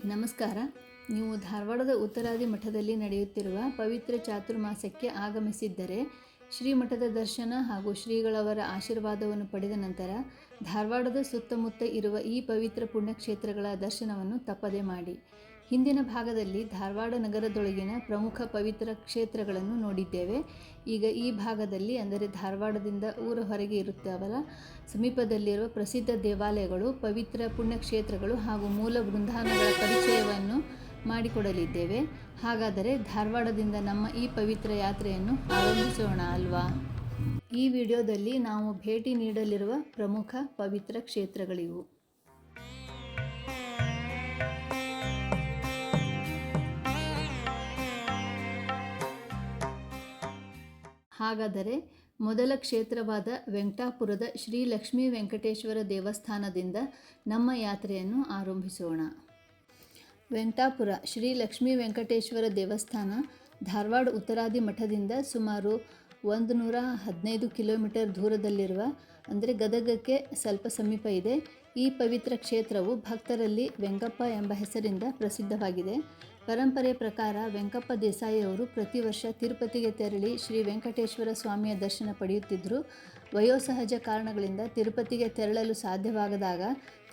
ನಮಸ್ಕಾರ. ನೀವು ಧಾರವಾಡದ ಉತ್ತರಾದಿ ಮಠದಲ್ಲಿ ನಡೆಯುತ್ತಿರುವ ಪವಿತ್ರ ಚಾತುರ್ಮಾಸಕ್ಕೆ ಆಗಮಿಸಿದ್ದರೆ ಶ್ರೀಮಠದ ದರ್ಶನ ಹಾಗೂ ಶ್ರೀಗಳವರ ಆಶೀರ್ವಾದವನ್ನು ಪಡೆದ ನಂತರ ಧಾರವಾಡದ ಸುತ್ತಮುತ್ತ ಇರುವ ಈ ಪವಿತ್ರ ಪುಣ್ಯಕ್ಷೇತ್ರಗಳ ದರ್ಶನವನ್ನು ತಪ್ಪದೆ ಮಾಡಿ. ಹಿಂದಿನ ಭಾಗದಲ್ಲಿ ಧಾರವಾಡ ನಗರದೊಳಗಿನ ಪ್ರಮುಖ ಪವಿತ್ರ ಕ್ಷೇತ್ರಗಳನ್ನು ನೋಡಿದ್ದೇವೆ. ಈಗ ಈ ಭಾಗದಲ್ಲಿ, ಅಂದರೆ ಧಾರವಾಡದಿಂದ ಊರ ಹೊರಗೆ ಇರುತ್ತವಲ್ಲ, ಸಮೀಪದಲ್ಲಿರುವ ಪ್ರಸಿದ್ಧ ದೇವಾಲಯಗಳು, ಪವಿತ್ರ ಪುಣ್ಯಕ್ಷೇತ್ರಗಳು ಹಾಗೂ ಮೂಲ ಬೃಂದಾವನಗಳ ಪರಿಚಯವನ್ನು ಮಾಡಿಕೊಡಲಿದ್ದೇವೆ. ಹಾಗಾದರೆ ಧಾರವಾಡದಿಂದ ನಮ್ಮ ಈ ಪವಿತ್ರ ಯಾತ್ರೆಯನ್ನು ಆರಂಭಿಸೋಣ ಅಲ್ವಾ? ಈ ವಿಡಿಯೋದಲ್ಲಿ ನಾವು ಭೇಟಿ ನೀಡಲಿರುವ ಪ್ರಮುಖ ಪವಿತ್ರ ಕ್ಷೇತ್ರಗಳಿವು. ಹಾಗಾದರೆ ಮೊದಲ ಕ್ಷೇತ್ರವಾದ ವೆಂಕಟಾಪುರದ ಶ್ರೀ ಲಕ್ಷ್ಮೀ ವೆಂಕಟೇಶ್ವರ ದೇವಸ್ಥಾನದಿಂದ ನಮ್ಮ ಯಾತ್ರೆಯನ್ನು ಆರಂಭಿಸೋಣ. ವೆಂಕಟಾಪುರ ಶ್ರೀ ಲಕ್ಷ್ಮೀ ವೆಂಕಟೇಶ್ವರ ದೇವಸ್ಥಾನ ಧಾರವಾಡ ಉತ್ತರಾದಿ ಮಠದಿಂದ ಸುಮಾರು 115 ಕಿಲೋಮೀಟರ್ ದೂರದಲ್ಲಿರುವ, ಅಂದರೆ ಗದಗಕ್ಕೆ ಸ್ವಲ್ಪ ಸಮೀಪ ಇದೆ. ಈ ಪವಿತ್ರ ಕ್ಷೇತ್ರವು ಭಕ್ತರಲ್ಲಿ ವೆಂಕಪ್ಪ ಎಂಬ ಹೆಸರಿಂದ ಪ್ರಸಿದ್ಧವಾಗಿದೆ. ಪರಂಪರೆ ಪ್ರಕಾರ ವೆಂಕಪ್ಪ ದೇಸಾಯಿಯವರು ಪ್ರತಿ ವರ್ಷ ತಿರುಪತಿಗೆ ತೆರಳಿ ಶ್ರೀ ವೆಂಕಟೇಶ್ವರ ಸ್ವಾಮಿಯ ದರ್ಶನ ಪಡೆಯುತ್ತಿದ್ದರು. ವಯೋಸಹಜ ಕಾರಣಗಳಿಂದ ತಿರುಪತಿಗೆ ತೆರಳಲು ಸಾಧ್ಯವಾಗದಾಗ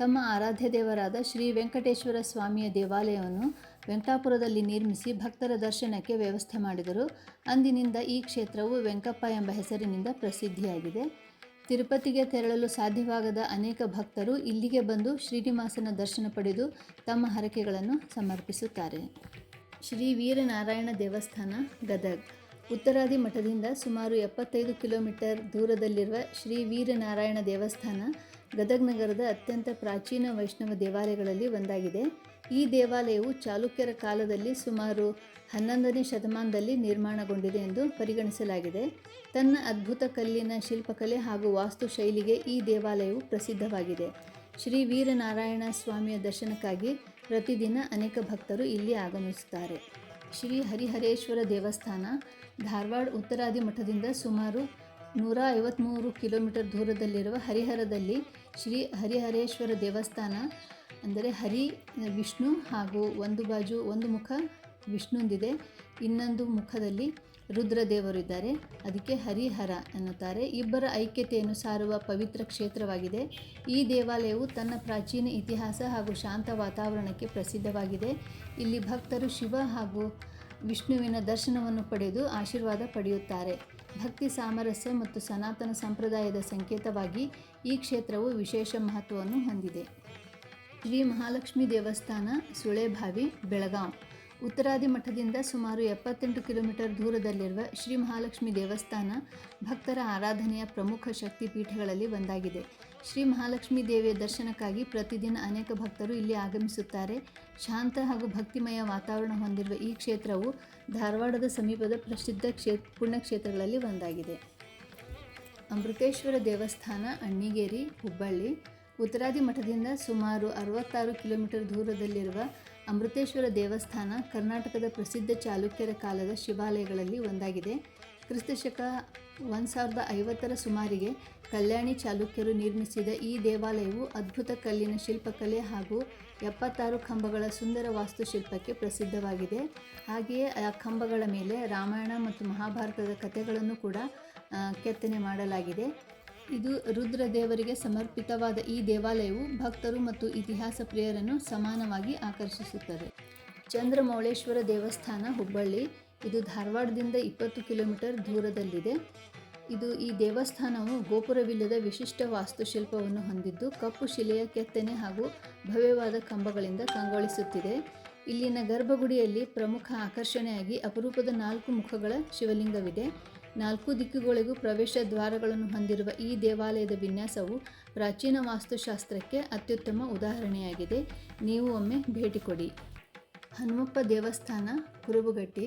ತಮ್ಮ ಆರಾಧ್ಯ ದೇವರಾದ ಶ್ರೀ ವೆಂಕಟೇಶ್ವರ ಸ್ವಾಮಿಯ ದೇವಾಲಯವನ್ನು ವೆಂಕಟಾಪುರದಲ್ಲಿ ನಿರ್ಮಿಸಿ ಭಕ್ತರ ದರ್ಶನಕ್ಕೆ ವ್ಯವಸ್ಥೆ ಮಾಡಿದರು. ಅಂದಿನಿಂದ ಈ ಕ್ಷೇತ್ರವು ವೆಂಕಪ್ಪ ಎಂಬ ಹೆಸರಿನಿಂದ ಪ್ರಸಿದ್ಧಿಯಾಗಿದೆ. ತಿರುಪತಿಗೆ ತೆರಳಲು ಸಾಧ್ಯವಾಗದ ಅನೇಕ ಭಕ್ತರು ಇಲ್ಲಿಗೆ ಬಂದು ಶ್ರೀನಿವಾಸನ ದರ್ಶನ ಪಡೆದು ತಮ್ಮ ಹರಕೆಗಳನ್ನು ಸಮರ್ಪಿಸುತ್ತಾರೆ. ಶ್ರೀ ವೀರನಾರಾಯಣ ದೇವಸ್ಥಾನ ಗದಗ್ ಉತ್ತರಾದಿ ಮಠದಿಂದ ಸುಮಾರು 75 ಕಿಲೋಮೀಟರ್ ದೂರದಲ್ಲಿರುವ ಶ್ರೀ ವೀರನಾರಾಯಣ ದೇವಸ್ಥಾನ ಗದಗ್ ನಗರದ ಅತ್ಯಂತ ಪ್ರಾಚೀನ ವೈಷ್ಣವ ದೇವಾಲಯಗಳಲ್ಲಿ ಒಂದಾಗಿದೆ. ಈ ದೇವಾಲಯವು ಚಾಲುಕ್ಯರ ಕಾಲದಲ್ಲಿ ಸುಮಾರು 11ನೇ ಶತಮಾನದಲ್ಲಿ ನಿರ್ಮಾಣಗೊಂಡಿದೆ ಎಂದು ಪರಿಗಣಿಸಲಾಗಿದೆ. ತನ್ನ ಅದ್ಭುತ ಕಲ್ಲಿನ ಶಿಲ್ಪಕಲೆ ಹಾಗೂ ವಾಸ್ತುಶೈಲಿಗೆ ಈ ದೇವಾಲಯವು ಪ್ರಸಿದ್ಧವಾಗಿದೆ. ಶ್ರೀ ವೀರನಾರಾಯಣ ಸ್ವಾಮಿಯ ದರ್ಶನಕ್ಕಾಗಿ ಪ್ರತಿದಿನ ಅನೇಕ ಭಕ್ತರು ಇಲ್ಲಿ ಆಗಮಿಸುತ್ತಾರೆ. ಶ್ರೀ ಹರಿಹರೇಶ್ವರ ದೇವಸ್ಥಾನ ಧಾರವಾಡ ಉತ್ತರಾದಿ ಮಠದಿಂದ ಸುಮಾರು 153 ಕಿಲೋಮೀಟರ್ ದೂರದಲ್ಲಿರುವ ಹರಿಹರದಲ್ಲಿ ಶ್ರೀ ಹರಿಹರೇಶ್ವರ ದೇವಸ್ಥಾನ, ಅಂದರೆ ಹರಿ ವಿಷ್ಣು ಹಾಗೂ ಒಂದು ಮುಖ ವಿಷ್ಣುಂದಿದೆ, ಇನ್ನೊಂದು ಮುಖದಲ್ಲಿ ರುದ್ರದೇವರಿದ್ದಾರೆ. ಅದಕ್ಕೆ ಹರಿಹರ ಎನ್ನುತ್ತಾರೆ. ಇಬ್ಬರ ಐಕ್ಯತೆಯನ್ನು ಸಾರುವ ಪವಿತ್ರ ಕ್ಷೇತ್ರವಾಗಿದೆ. ಈ ದೇವಾಲಯವು ತನ್ನ ಪ್ರಾಚೀನ ಇತಿಹಾಸ ಹಾಗೂ ಶಾಂತ ವಾತಾವರಣಕ್ಕೆ ಪ್ರಸಿದ್ಧವಾಗಿದೆ. ಇಲ್ಲಿ ಭಕ್ತರು ಶಿವ ಹಾಗೂ ವಿಷ್ಣುವಿನ ದರ್ಶನವನ್ನು ಪಡೆದು ಆಶೀರ್ವಾದ ಪಡೆಯುತ್ತಾರೆ. ಭಕ್ತಿ ಸಾಮರಸ್ಯ ಮತ್ತು ಸನಾತನ ಸಂಪ್ರದಾಯದ ಸಂಕೇತವಾಗಿ ಈ ಕ್ಷೇತ್ರವು ವಿಶೇಷ ಮಹತ್ವವನ್ನು ಹೊಂದಿದೆ. ಶ್ರೀ ಮಹಾಲಕ್ಷ್ಮಿ ದೇವಸ್ಥಾನ ಸುಳೆಭಾವಿ ಬೆಳಗಾಂ ಉತ್ತರಾದಿ ಮಠದಿಂದ ಸುಮಾರು 78 ಕಿಲೋಮೀಟರ್ ದೂರದಲ್ಲಿರುವ ಶ್ರೀ ಮಹಾಲಕ್ಷ್ಮಿ ದೇವಸ್ಥಾನ ಭಕ್ತರ ಆರಾಧನೆಯ ಪ್ರಮುಖ ಶಕ್ತಿಪೀಠಗಳಲ್ಲಿ ಒಂದಾಗಿದೆ. ಶ್ರೀ ಮಹಾಲಕ್ಷ್ಮಿ ದೇವಿಯ ದರ್ಶನಕ್ಕಾಗಿ ಪ್ರತಿದಿನ ಅನೇಕ ಭಕ್ತರು ಇಲ್ಲಿ ಆಗಮಿಸುತ್ತಾರೆ. ಶಾಂತ ಹಾಗೂ ಭಕ್ತಿಮಯ ವಾತಾವರಣ ಹೊಂದಿರುವ ಈ ಕ್ಷೇತ್ರವು ಧಾರವಾಡದ ಸಮೀಪದ ಪ್ರಸಿದ್ಧ ಪುಣ್ಯಕ್ಷೇತ್ರಗಳಲ್ಲಿ ಒಂದಾಗಿದೆ. ಅಮೃತೇಶ್ವರ ದೇವಸ್ಥಾನ ಅಣ್ಣಿಗೇರಿ ಹುಬ್ಬಳ್ಳಿ ಉತ್ತರಾದಿ ಮಠದಿಂದ ಸುಮಾರು 66 ಕಿಲೋಮೀಟರ್ ದೂರದಲ್ಲಿರುವ ಅಮೃತೇಶ್ವರ ದೇವಸ್ಥಾನ ಕರ್ನಾಟಕದ ಪ್ರಸಿದ್ಧ ಚಾಲುಕ್ಯರ ಕಾಲದ ಶಿವಾಲಯಗಳಲ್ಲಿ ಒಂದಾಗಿದೆ. ಕ್ರಿಸ್ತಶಕ 1050ರ ಸುಮಾರಿಗೆ ಕಲ್ಯಾಣಿ ಚಾಲುಕ್ಯರು ನಿರ್ಮಿಸಿದ ಈ ದೇವಾಲಯವು ಅದ್ಭುತ ಕಲ್ಲಿನ ಶಿಲ್ಪಕಲೆ ಹಾಗೂ 76 ಕಂಬಗಳ ಸುಂದರ ವಾಸ್ತುಶಿಲ್ಪಕ್ಕೆ ಪ್ರಸಿದ್ಧವಾಗಿದೆ. ಹಾಗೆಯೇ ಆ ಕಂಬಗಳ ಮೇಲೆ ರಾಮಾಯಣ ಮತ್ತು ಮಹಾಭಾರತದ ಕಥೆಗಳನ್ನು ಕೂಡ ಕೆತ್ತನೆ ಮಾಡಲಾಗಿದೆ. ಇದು ರುದ್ರದೇವರಿಗೆ ಸಮರ್ಪಿತವಾದ ಈ ದೇವಾಲಯವು ಭಕ್ತರು ಮತ್ತು ಇತಿಹಾಸ ಪ್ರಿಯರನ್ನು ಸಮಾನವಾಗಿ ಆಕರ್ಷಿಸುತ್ತದೆ. ಚಂದ್ರಮೌಳೇಶ್ವರ ದೇವಸ್ಥಾನ ಹುಬ್ಬಳ್ಳಿ ಇದು ಧಾರವಾಡದಿಂದ 20 ಕಿಲೋಮೀಟರ್ ದೂರದಲ್ಲಿದೆ. ಈ ದೇವಸ್ಥಾನವು ಗೋಪುರವಿಲ್ಲದ ವಿಶಿಷ್ಟ ವಾಸ್ತುಶಿಲ್ಪವನ್ನು ಹೊಂದಿದ್ದು ಕಪ್ಪು ಶಿಲೆಯ ಕೆತ್ತನೆ ಹಾಗೂ ಭವ್ಯವಾದ ಕಂಬಗಳಿಂದ ಕಂಗೊಳಿಸುತ್ತಿದೆ. ಇಲ್ಲಿನ ಗರ್ಭಗುಡಿಯಲ್ಲಿ ಪ್ರಮುಖ ಆಕರ್ಷಣೆಯಾಗಿ ಅಪರೂಪದ 4 ಮುಖಗಳ ಶಿವಲಿಂಗವಿದೆ. 4 ದಿಕ್ಕುಗಳಿಗೂ ಪ್ರವೇಶ ದ್ವಾರಗಳನ್ನು ಹೊಂದಿರುವ ಈ ದೇವಾಲಯದ ವಿನ್ಯಾಸವು ಪ್ರಾಚೀನ ವಾಸ್ತುಶಾಸ್ತ್ರಕ್ಕೆ ಅತ್ಯುತ್ತಮ ಉದಾಹರಣೆಯಾಗಿದೆ. ನೀವು ಒಮ್ಮೆ ಭೇಟಿ ಕೊಡಿ. ಹನುಮಪ್ಪ ದೇವಸ್ಥಾನ ಕುರುಬುಗಟ್ಟಿ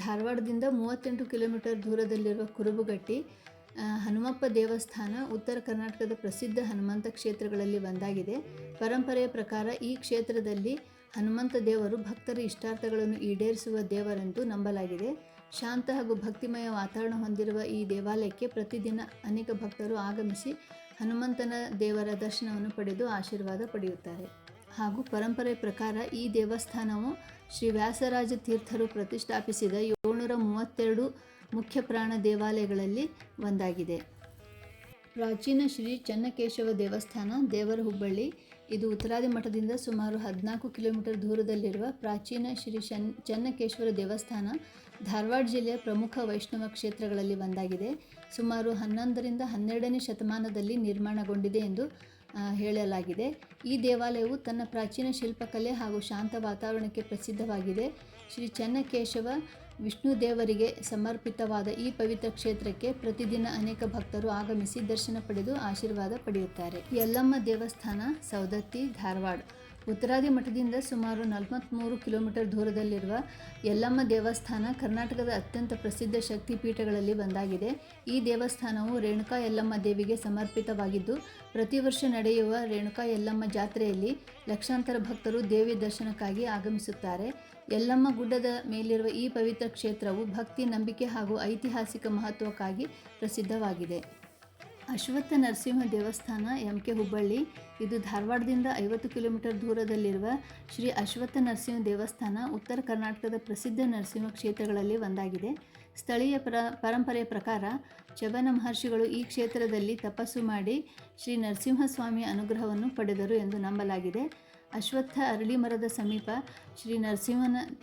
ಧಾರವಾಡದಿಂದ 38 ಕಿಲೋಮೀಟರ್ ದೂರದಲ್ಲಿರುವ ಕುರುಬುಗಟ್ಟಿ ಹನುಮಪ್ಪ ದೇವಸ್ಥಾನ ಉತ್ತರ ಕರ್ನಾಟಕದ ಪ್ರಸಿದ್ಧ ಹನುಮಂತ ಕ್ಷೇತ್ರಗಳಲ್ಲಿ ಒಂದಾಗಿದೆ. ಪರಂಪರೆಯ ಪ್ರಕಾರ ಈ ಕ್ಷೇತ್ರದಲ್ಲಿ ಹನುಮಂತ ದೇವರು ಭಕ್ತರ ಇಷ್ಟಾರ್ಥಗಳನ್ನು ಈಡೇರಿಸುವ ದೇವರೆಂದು ನಂಬಲಾಗಿದೆ. ಶಾಂತ ಹಾಗೂ ಭಕ್ತಿಮಯ ವಾತಾವರಣ ಹೊಂದಿರುವ ಈ ದೇವಾಲಯಕ್ಕೆ ಪ್ರತಿದಿನ ಅನೇಕ ಭಕ್ತರು ಆಗಮಿಸಿ ಹನುಮಂತನ ದೇವರ ದರ್ಶನವನ್ನು ಪಡೆದು ಆಶೀರ್ವಾದ ಪಡೆಯುತ್ತಾರೆ. ಹಾಗೂ ಪರಂಪರೆ ಪ್ರಕಾರ ಈ ದೇವಸ್ಥಾನವು ಶ್ರೀ ವ್ಯಾಸರಾಜ ತೀರ್ಥರು ಪ್ರತಿಷ್ಠಾಪಿಸಿದ 732 ಮುಖ್ಯ ಪ್ರಾಣ ದೇವಾಲಯಗಳಲ್ಲಿ ಒಂದಾಗಿದೆ. ಪ್ರಾಚೀನ ಶ್ರೀ ಚನ್ನಕೇಶವ ದೇವಸ್ಥಾನ, ದೇವರ ಹುಬ್ಬಳ್ಳಿ. ಇದು ಉತ್ತರಾದಿ ಮಠದಿಂದ ಸುಮಾರು 14 ಕಿಲೋಮೀಟರ್ ದೂರದಲ್ಲಿರುವ ಪ್ರಾಚೀನ ಶ್ರೀ ಚನ್ನಕೇಶ್ವರ ದೇವಸ್ಥಾನ ಧಾರವಾಡ ಜಿಲ್ಲೆಯ ಪ್ರಮುಖ ವೈಷ್ಣವ ಕ್ಷೇತ್ರಗಳಲ್ಲಿ ಒಂದಾಗಿದೆ. ಸುಮಾರು 11ರಿಂದ 12ನೇ ಶತಮಾನದಲ್ಲಿ ನಿರ್ಮಾಣಗೊಂಡಿದೆ ಎಂದು ಹೇಳಲಾಗಿದೆ. ಈ ದೇವಾಲಯವು ತನ್ನ ಪ್ರಾಚೀನ ಶಿಲ್ಪಕಲೆ ಹಾಗೂ ಶಾಂತ ವಾತಾವರಣಕ್ಕೆ ಪ್ರಸಿದ್ಧವಾಗಿದೆ. ಶ್ರೀ ಚನ್ನಕೇಶವ ವಿಷ್ಣು ದೇವರಿಗೆ ಸಮರ್ಪಿತವಾದ ಈ ಪವಿತ್ರ ಕ್ಷೇತ್ರಕ್ಕೆ ಪ್ರತಿದಿನ ಅನೇಕ ಭಕ್ತರು ಆಗಮಿಸಿ ದರ್ಶನ ಪಡೆದು ಆಶೀರ್ವಾದ ಪಡೆಯುತ್ತಾರೆ. ಯಲ್ಲಮ್ಮ ದೇವಸ್ಥಾನ, ಸವದತ್ತಿ, ಧಾರವಾಡ. ಉತ್ತರಾದಿ ಮಠದಿಂದ ಸುಮಾರು 43 ಕಿಲೋಮೀಟರ್ ದೂರದಲ್ಲಿರುವ ಯಲ್ಲಮ್ಮ ದೇವಸ್ಥಾನ ಕರ್ನಾಟಕದ ಅತ್ಯಂತ ಪ್ರಸಿದ್ಧ ಶಕ್ತಿಪೀಠಗಳಲ್ಲಿ ಒಂದಾಗಿದೆ. ಈ ದೇವಸ್ಥಾನವು ರೇಣುಕಾ ಯಲ್ಲಮ್ಮ ದೇವಿಗೆ ಸಮರ್ಪಿತವಾಗಿದ್ದು, ಪ್ರತಿ ವರ್ಷ ನಡೆಯುವ ರೇಣುಕಾ ಯಲ್ಲಮ್ಮ ಜಾತ್ರೆಯಲ್ಲಿ ಲಕ್ಷಾಂತರ ಭಕ್ತರು ದೇವಿ ದರ್ಶನಕ್ಕಾಗಿ ಆಗಮಿಸುತ್ತಾರೆ. ಯಲ್ಲಮ್ಮ ಗುಡ್ಡದ ಮೇಲಿರುವ ಈ ಪವಿತ್ರ ಕ್ಷೇತ್ರವು ಭಕ್ತಿ, ನಂಬಿಕೆ ಹಾಗೂ ಐತಿಹಾಸಿಕ ಮಹತ್ವಕ್ಕಾಗಿ ಪ್ರಸಿದ್ಧವಾಗಿದೆ. ಅಶ್ವತ್ಥ ನರಸಿಂಹ ದೇವಸ್ಥಾನ, ಎಂ.ಕೆ. ಹುಬ್ಬಳ್ಳಿ. ಇದು ಧಾರವಾಡದಿಂದ 50 ಕಿಲೋಮೀಟರ್ ದೂರದಲ್ಲಿರುವ ಶ್ರೀ ಅಶ್ವತ್ಥ ನರಸಿಂಹ ದೇವಸ್ಥಾನ ಉತ್ತರ ಕರ್ನಾಟಕದ ಪ್ರಸಿದ್ಧ ನರಸಿಂಹ ಕ್ಷೇತ್ರಗಳಲ್ಲಿ ಒಂದಾಗಿದೆ. ಸ್ಥಳೀಯ ಪರಂಪರೆಯ ಪ್ರಕಾರ ಚ್ಯವನ ಮಹರ್ಷಿಗಳು ಈ ಕ್ಷೇತ್ರದಲ್ಲಿ ತಪಸ್ಸು ಮಾಡಿ ಶ್ರೀ ನರಸಿಂಹಸ್ವಾಮಿಯ ಅನುಗ್ರಹವನ್ನು ಪಡೆದರು ಎಂದು ನಂಬಲಾಗಿದೆ. ಅಶ್ವತ್ಥ ಅರಳಿ ಮರದ ಸಮೀಪ ಶ್ರೀ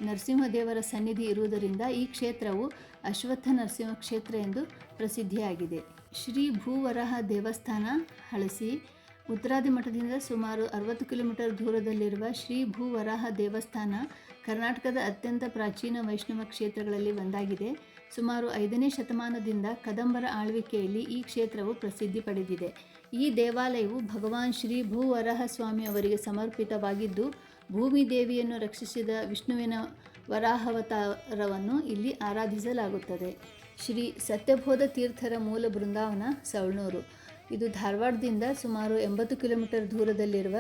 ನರಸಿಂಹದೇವರ ಸನ್ನಿಧಿ ಇರುವುದರಿಂದ ಈ ಕ್ಷೇತ್ರವು ಅಶ್ವತ್ಥ ನರಸಿಂಹ ಕ್ಷೇತ್ರ ಎಂದು ಪ್ರಸಿದ್ಧಿಯಾಗಿದೆ. ಶ್ರೀ ಭೂವರಾಹ ದೇವಸ್ಥಾನ, ಹಳಸಿ. ಉತ್ತರಾದಿ ಮಠದಿಂದ ಸುಮಾರು 60 ಕಿಲೋಮೀಟರ್ ದೂರದಲ್ಲಿರುವ ಶ್ರೀ ಭೂವರಾಹ ದೇವಸ್ಥಾನ ಕರ್ನಾಟಕದ ಅತ್ಯಂತ ಪ್ರಾಚೀನ ವೈಷ್ಣವ ಕ್ಷೇತ್ರಗಳಲ್ಲಿ ಒಂದಾಗಿದೆ. ಸುಮಾರು 5ನೇ ಶತಮಾನದಿಂದ ಕದಂಬರ ಆಳ್ವಿಕೆಯಲ್ಲಿ ಈ ಕ್ಷೇತ್ರವು ಪ್ರಸಿದ್ಧಿ ಪಡೆದಿದೆ. ಈ ದೇವಾಲಯವು ಭಗವಾನ್ ಶ್ರೀ ಭೂವರಾಹ ಸ್ವಾಮಿ ಅವರಿಗೆ ಸಮರ್ಪಿತವಾಗಿದ್ದು, ಭೂಮಿ ದೇವಿಯನ್ನು ರಕ್ಷಿಸಿದ ವಿಷ್ಣುವಿನ ವರಾಹಾವತಾರವನ್ನು ಇಲ್ಲಿ ಆರಾಧಿಸಲಾಗುತ್ತದೆ. ಶ್ರೀ ಸತ್ಯಬೋಧ ತೀರ್ಥರ ಮೂಲ ಬೃಂದಾವನ, ಸವಣೂರು. ಇದು ಧಾರವಾಡದಿಂದ ಸುಮಾರು 80 ಕಿಲೋಮೀಟರ್ ದೂರದಲ್ಲಿರುವ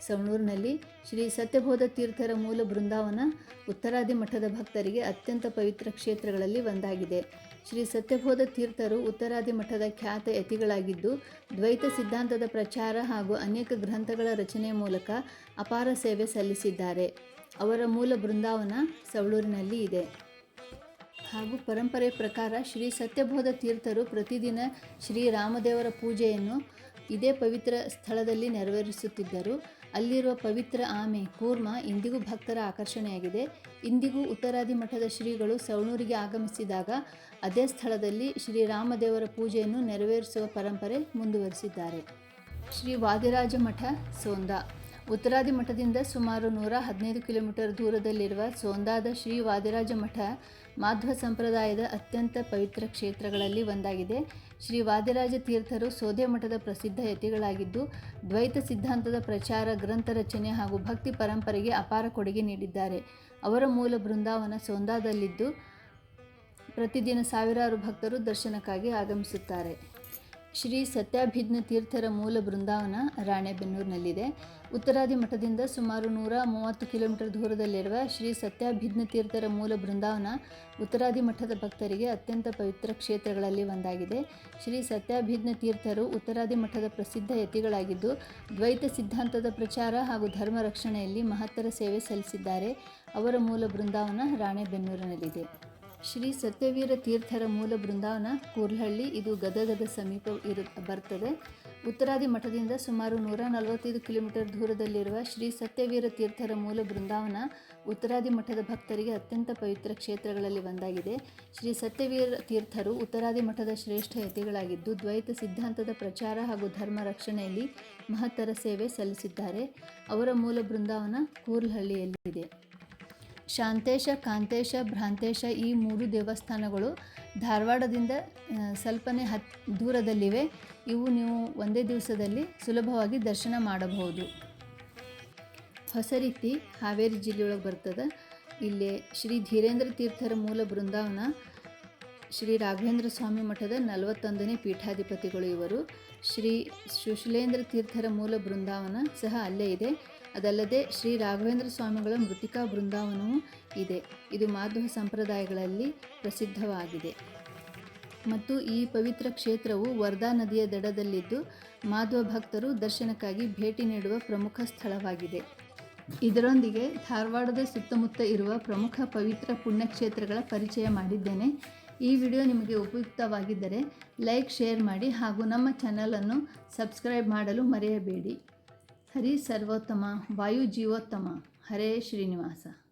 ಸವಣೂರಿನಲ್ಲಿ ಶ್ರೀ ಸತ್ಯಬೋಧ ತೀರ್ಥರ ಮೂಲ ಬೃಂದಾವನ ಉತ್ತರಾದಿ ಮಠದ ಭಕ್ತರಿಗೆ ಅತ್ಯಂತ ಪವಿತ್ರ ಕ್ಷೇತ್ರಗಳಲ್ಲಿ ಒಂದಾಗಿದೆ. ಶ್ರೀ ಸತ್ಯಬೋಧ ತೀರ್ಥರು ಉತ್ತರಾದಿ ಮಠದ ಖ್ಯಾತ ಯತಿಗಳಾಗಿದ್ದು, ದ್ವೈತ ಸಿದ್ಧಾಂತದ ಪ್ರಚಾರ ಹಾಗೂ ಅನೇಕ ಗ್ರಂಥಗಳ ರಚನೆಯ ಮೂಲಕ ಅಪಾರ ಸೇವೆ ಸಲ್ಲಿಸಿದ್ದಾರೆ. ಅವರ ಮೂಲ ಬೃಂದಾವನ ಸವಣೂರಿನಲ್ಲಿ ಇದೆ. ಹಾಗೂ ಪರಂಪರೆ ಪ್ರಕಾರ ಶ್ರೀ ಸತ್ಯಬೋಧ ತೀರ್ಥರು ಪ್ರತಿದಿನ ಶ್ರೀ ರಾಮದೇವರ ಪೂಜೆಯನ್ನು ಇದೇ ಪವಿತ್ರ ಸ್ಥಳದಲ್ಲಿ ನೆರವೇರಿಸುತ್ತಿದ್ದರು. ಅಲ್ಲಿರುವ ಪವಿತ್ರ ಆಮೆ, ಕೂರ್ಮ ಇಂದಿಗೂ ಭಕ್ತರ ಆಕರ್ಷಣೆಯಾಗಿದೆ. ಇಂದಿಗೂ ಉತ್ತರಾದಿ ಮಠದ ಶ್ರೀಗಳು ಸವಣೂರಿಗೆ ಆಗಮಿಸಿದಾಗ ಅದೇ ಸ್ಥಳದಲ್ಲಿ ಶ್ರೀ ರಾಮದೇವರ ಪೂಜೆಯನ್ನು ನೆರವೇರಿಸುವ ಪರಂಪರೆ ಮುಂದುವರಿಸಿದ್ದಾರೆ. ಶ್ರೀ ವಾದಿರಾಜ ಮಠ, ಸೋಂದಾ. ಉತ್ತರಾದಿ ಮಠದಿಂದ ಸುಮಾರು 115 ಕಿಲೋಮೀಟರ್ ದೂರದಲ್ಲಿರುವ ಸೋಂದಾದ ಶ್ರೀ ವಾದಿರಾಜ ಮಠ ಮಾಧ್ವ ಸಂಪ್ರದಾಯದ ಅತ್ಯಂತ ಪವಿತ್ರ ಕ್ಷೇತ್ರಗಳಲ್ಲಿ ಒಂದಾಗಿದೆ. ಶ್ರೀ ವಾದಿರಾಜ ತೀರ್ಥರು ಸೋದೆ ಮಠದ ಪ್ರಸಿದ್ಧ ಯತಿಗಳಾಗಿದ್ದು, ದ್ವೈತ ಸಿದ್ಧಾಂತದ ಪ್ರಚಾರ, ಗ್ರಂಥ ರಚನೆ ಹಾಗೂ ಭಕ್ತಿ ಪರಂಪರೆಗೆ ಅಪಾರ ಕೊಡುಗೆ ನೀಡಿದ್ದಾರೆ. ಅವರ ಮೂಲ ಬೃಂದಾವನ ಸೋಂದಾದಲ್ಲಿದ್ದು, ಪ್ರತಿದಿನ ಸಾವಿರಾರು ಭಕ್ತರು ದರ್ಶನಕ್ಕಾಗಿ ಆಗಮಿಸುತ್ತಾರೆ. ಶ್ರೀ ಸತ್ಯಾಭಿಜ್ಞ ತೀರ್ಥರ ಮೂಲ ಬೃಂದಾವನ ರಾಣೆಬೆನ್ನೂರಿನಲ್ಲಿದೆ. ಉತ್ತರಾದಿ ಮಠದಿಂದ ಸುಮಾರು 130 ಕಿಲೋಮೀಟರ್ ದೂರದಲ್ಲಿರುವ ಶ್ರೀ ಸತ್ಯಾಭಿಜ್ಞ ತೀರ್ಥರ ಮೂಲ ಬೃಂದಾವನ ಉತ್ತರಾದಿ ಮಠದ ಭಕ್ತರಿಗೆ ಅತ್ಯಂತ ಪವಿತ್ರ ಕ್ಷೇತ್ರಗಳಲ್ಲಿ ಒಂದಾಗಿದೆ. ಶ್ರೀ ಸತ್ಯಾಭಿಜ್ಞ ತೀರ್ಥರು ಉತ್ತರಾದಿ ಮಠದ ಪ್ರಸಿದ್ಧ ಯತಿಗಳಾಗಿದ್ದು, ದ್ವೈತ ಸಿದ್ಧಾಂತದ ಪ್ರಚಾರ ಹಾಗೂ ಧರ್ಮ ರಕ್ಷಣೆಯಲ್ಲಿ ಮಹತ್ತರ ಸೇವೆ ಸಲ್ಲಿಸಿದ್ದಾರೆ. ಅವರ ಮೂಲ ಬೃಂದಾವನ ರಾಣೆಬೆನ್ನೂರಿನಲ್ಲಿದೆ. ಶ್ರೀ ಸತ್ಯವೀರ ತೀರ್ಥರ ಮೂಲ ಬೃಂದಾವನ ಕೂರ್ಲಹಳ್ಳಿ. ಇದು ಗದಗದ ಸಮೀಪ ಬರ್ತದೆ. ಉತ್ತರಾದಿ ಮಠದಿಂದ ಸುಮಾರು 145 ಕಿಲೋಮೀಟರ್ ದೂರದಲ್ಲಿರುವ ಶ್ರೀ ಸತ್ಯವೀರ ತೀರ್ಥರ ಮೂಲ ಬೃಂದಾವನ ಉತ್ತರಾದಿ ಮಠದ ಭಕ್ತರಿಗೆ ಅತ್ಯಂತ ಪವಿತ್ರ ಕ್ಷೇತ್ರಗಳಲ್ಲಿ ಒಂದಾಗಿದೆ. ಶ್ರೀ ಸತ್ಯವೀರ ತೀರ್ಥರು ಉತ್ತರಾದಿ ಮಠದ ಶ್ರೇಷ್ಠ ಯತಿಗಳಾಗಿದ್ದು, ದ್ವೈತ ಸಿದ್ಧಾಂತದ ಪ್ರಚಾರ ಹಾಗೂ ಧರ್ಮ ರಕ್ಷಣೆಯಲ್ಲಿ ಮಹತ್ತರ ಸೇವೆ ಸಲ್ಲಿಸಿದ್ದಾರೆ. ಅವರ ಮೂಲ ಬೃಂದಾವನ ಕೂರ್ಲಹಳ್ಳಿಯಲ್ಲಿದೆ. ಶಾಂತೇಶ, ಕಾಂತೇಶ, ಭ್ರಾಂತೇಶ ಈ 3 ದೇವಸ್ಥಾನಗಳು ಧಾರವಾಡದಿಂದ ಸ್ವಲ್ಪನೇ ದೂರದಲ್ಲಿವೆ. ಇವು ನೀವು ಒಂದೇ ದಿವಸದಲ್ಲಿ ಸುಲಭವಾಗಿ ದರ್ಶನ ಮಾಡಬಹುದು. ಹೊಸರೀತಿ ಹಾವೇರಿ ಜಿಲ್ಲೆಯೊಳಗೆ ಬರ್ತದೆ. ಇಲ್ಲಿ ಶ್ರೀ ಧೀರೇಂದ್ರ ತೀರ್ಥರ ಮೂಲ ಬೃಂದಾವನ ಶ್ರೀ ರಾಘವೇಂದ್ರ ಸ್ವಾಮಿ ಮಠದ 41ನೇ ಪೀಠಾಧಿಪತಿಗಳು ಇವರು. ಶ್ರೀ ಸುಶೀಲೇಂದ್ರ ತೀರ್ಥರ ಮೂಲ ಬೃಂದಾವನ ಸಹ ಅಲ್ಲೇ ಇದೆ. ಅದಲ್ಲದೆ ಶ್ರೀ ರಾಘವೇಂದ್ರ ಸ್ವಾಮಿಗಳ ಮೃತ್ತಿಕಾ ಬೃಂದಾವನವೂ ಇದೆ. ಇದು ಮಾಧ್ವ ಸಂಪ್ರದಾಯಗಳಲ್ಲಿ ಪ್ರಸಿದ್ಧವಾಗಿದೆ ಮತ್ತು ಈ ಪವಿತ್ರ ಕ್ಷೇತ್ರವು ವರ್ಧಾ ನದಿಯ ದಡದಲ್ಲಿದ್ದು, ಮಾಧ್ವ ಭಕ್ತರು ದರ್ಶನಕ್ಕಾಗಿ ಭೇಟಿ ನೀಡುವ ಪ್ರಮುಖ ಸ್ಥಳವಾಗಿದೆ. ಇದರೊಂದಿಗೆ ಧಾರವಾಡದ ಸುತ್ತಮುತ್ತ ಇರುವ ಪ್ರಮುಖ ಪವಿತ್ರ ಪುಣ್ಯಕ್ಷೇತ್ರಗಳ ಪರಿಚಯ ಮಾಡಿದ್ದೇನೆ. ಈ ವಿಡಿಯೋ ನಿಮಗೆ ಉಪಯುಕ್ತವಾಗಿದ್ದರೆ ಲೈಕ್, ಶೇರ್ ಮಾಡಿ ಹಾಗೂ ನಮ್ಮ ಚಾನಲನ್ನು ಸಬ್ಸ್ಕ್ರೈಬ್ ಮಾಡಲು ಮರೆಯಬೇಡಿ. ಹರಿ ಸರ್ವೋತ್ತಮ, ವಾಯು ಜೀವೋತ್ತಮ. ಹರೇ ಶ್ರೀನಿವಾಸ.